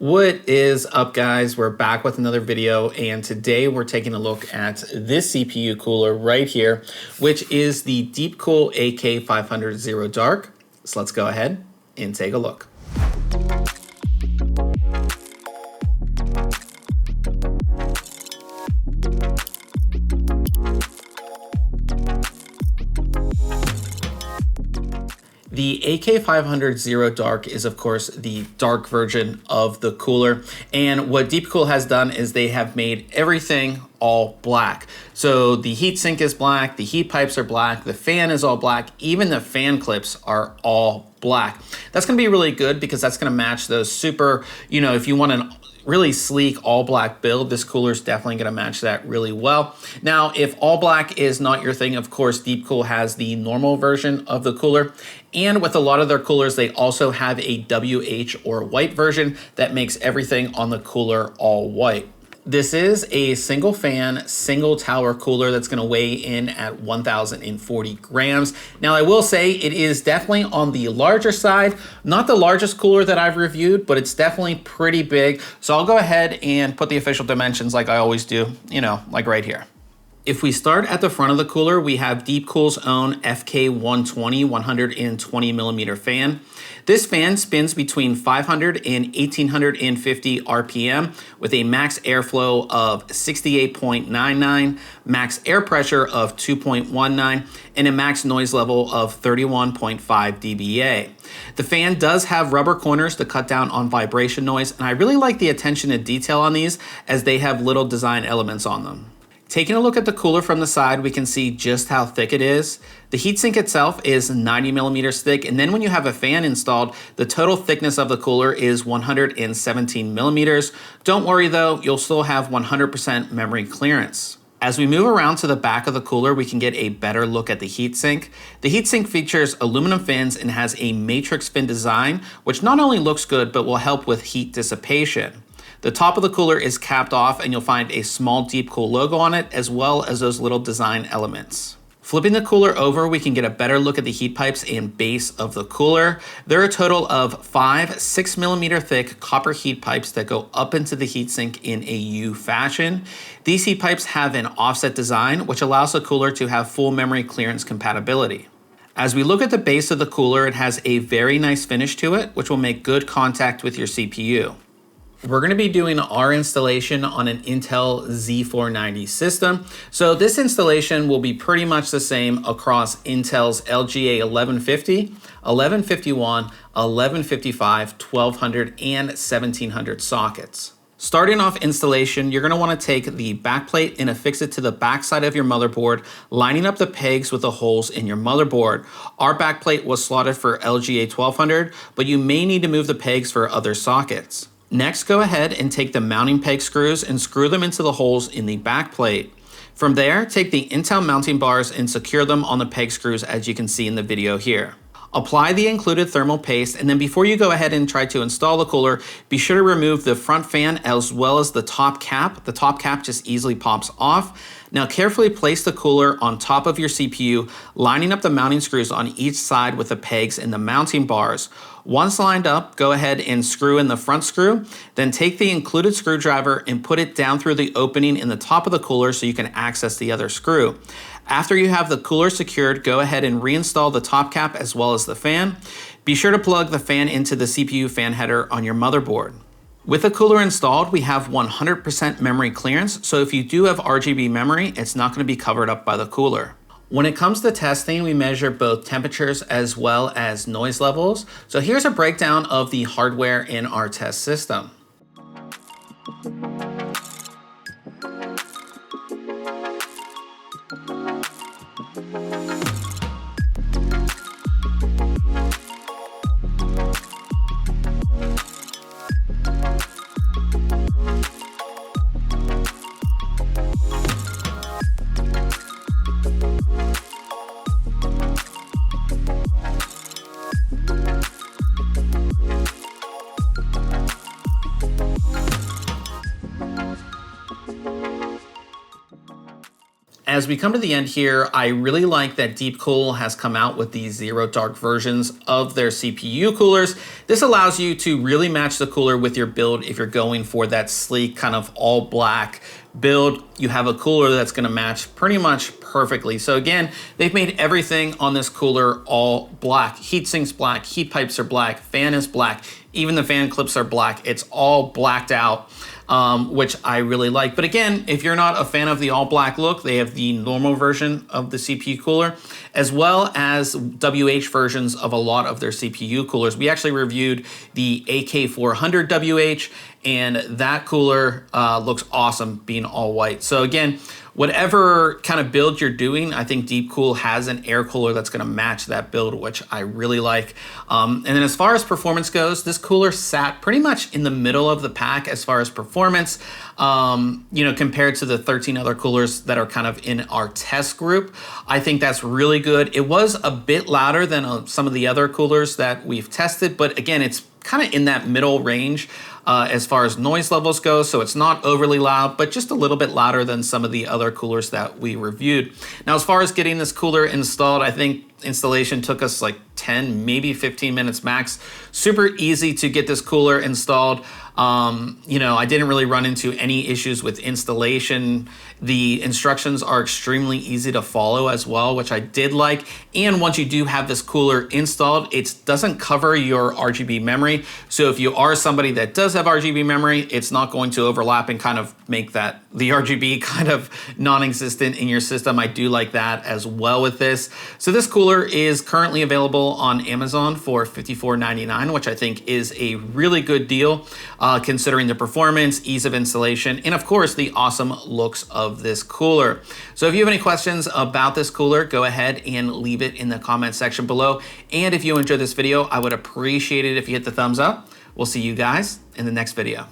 What is up, guys? We're back with another video, and today we're taking a look at this CPU cooler right here, which is the DeepCool AK500 Zero Dark. So let's go ahead and take a look. The AK500 Zero Dark is, of course, the dark version of the cooler. And what DeepCool has done is they have made everything all black. So the heatsink is black, the heat pipes are black, the fan is all black, even the fan clips are all black. That's gonna be really good because that's gonna match those super, if you want an really sleek all black build, this cooler is definitely going to match that really well. Now, if all black is not your thing, of course, DeepCool has the normal version of the cooler. And with a lot of their coolers, they also have a WH or white version that makes everything on the cooler all white. This is a single fan, single tower cooler that's gonna weigh in at 1,040 grams. Now I will say it is definitely on the larger side, not the largest cooler that I've reviewed, but it's definitely pretty big. So I'll go ahead and put the official dimensions like I always do, like right here. If we start at the front of the cooler, we have DeepCool's own FK120 120 millimeter fan. This fan spins between 500 and 1850 RPM with a max airflow of 68.99, max air pressure of 2.19, and a max noise level of 31.5 dBA. The fan does have rubber corners to cut down on vibration noise, and I really like the attention to detail on these as they have little design elements on them. Taking a look at the cooler from the side, we can see just how thick it is. The heatsink itself is 90 millimeters thick, and then when you have a fan installed, the total thickness of the cooler is 117 millimeters. Don't worry though, you'll still have 100% memory clearance. As we move around to the back of the cooler, we can get a better look at the heatsink. The heatsink features aluminum fins and has a matrix fin design, which not only looks good, but will help with heat dissipation. The top of the cooler is capped off and you'll find a small DeepCool logo on it, as well as those little design elements. Flipping the cooler over, we can get a better look at the heat pipes and base of the cooler. There are a total of 5 6 millimeter thick copper heat pipes that go up into the heatsink in a U fashion. These heat pipes have an offset design, which allows the cooler to have full memory clearance compatibility. As we look at the base of the cooler, it has a very nice finish to it, which will make good contact with your CPU. We're going to be doing our installation on an Intel Z490 system. So this installation will be pretty much the same across Intel's LGA 1150, 1151, 1155, 1200, and 1700 sockets. Starting off installation, you're going to want to take the backplate and affix it to the backside of your motherboard, lining up the pegs with the holes in your motherboard. Our backplate was slotted for LGA 1200, but you may need to move the pegs for other sockets. Next, go ahead and take the mounting peg screws and screw them into the holes in the back plate. From there, take the Intel mounting bars and secure them on the peg screws as you can see in the video here. Apply the included thermal paste, and then before you go ahead and try to install the cooler, be sure to remove the front fan as well as the top cap. The top cap just easily pops off. Now carefully place the cooler on top of your CPU, lining up the mounting screws on each side with the pegs and the mounting bars. Once lined up, go ahead and screw in the front screw, then take the included screwdriver and put it down through the opening in the top of the cooler so you can access the other screw. After you have the cooler secured, go ahead and reinstall the top cap as well as the fan. Be sure to plug the fan into the CPU fan header on your motherboard. With the cooler installed, we have 100% memory clearance, so if you do have RGB memory, it's not going to be covered up by the cooler. When it comes to testing, we measure both temperatures as well as noise levels. So here's a breakdown of the hardware in our test system. as we come to the end here, I really like that DeepCool has come out with these zero dark versions of their CPU coolers. This allows you to really match the cooler with your build if you're going for that sleek kind of all black build. You have a cooler that's going to match pretty much perfectly. So again, they've made everything on this cooler all black. Heat sinks black, heat pipes are black, fan is black, even the fan clips are black. It's all blacked out, which I really like. But again, if you're not a fan of the all black look, they have the normal version of the CPU cooler, as well as WH versions of a lot of their CPU coolers. We actually reviewed the AK500 WH, and that cooler looks awesome being all white. So again, whatever kind of build you're doing, I think DeepCool has an air cooler that's gonna match that build, which I really like. And then as far as performance goes, this cooler sat pretty much in the middle of the pack as far as performance, you know, compared to the 13 other coolers that are kind of in our test group. I think that's really good. It was a bit louder than some of the other coolers that we've tested, but again, it's kind of in that middle range as far as noise levels go, so it's not overly loud, but just a little bit louder than some of the other coolers that we reviewed. Now, as far as getting this cooler installed, I think installation took us like 10, maybe 15 minutes max. Super easy to get this cooler installed. You know, I didn't really run into any issues with installation. The instructions are extremely easy to follow as well, which I did like. And once you do have this cooler installed, it doesn't cover your RGB memory. So if you are somebody that does have RGB memory, it's not going to overlap and kind of make the RGB kind of non-existent in your system. I do like that as well with this. So this cooler is currently available on Amazon for $54.99, which I think is a really good deal considering the performance, ease of installation, and of course the awesome looks of this cooler. So if you have any questions about this cooler, go ahead and leave it in the comment section below. And if you enjoyed this video, I would appreciate it if you hit the thumbs up. We'll see you guys in the next video.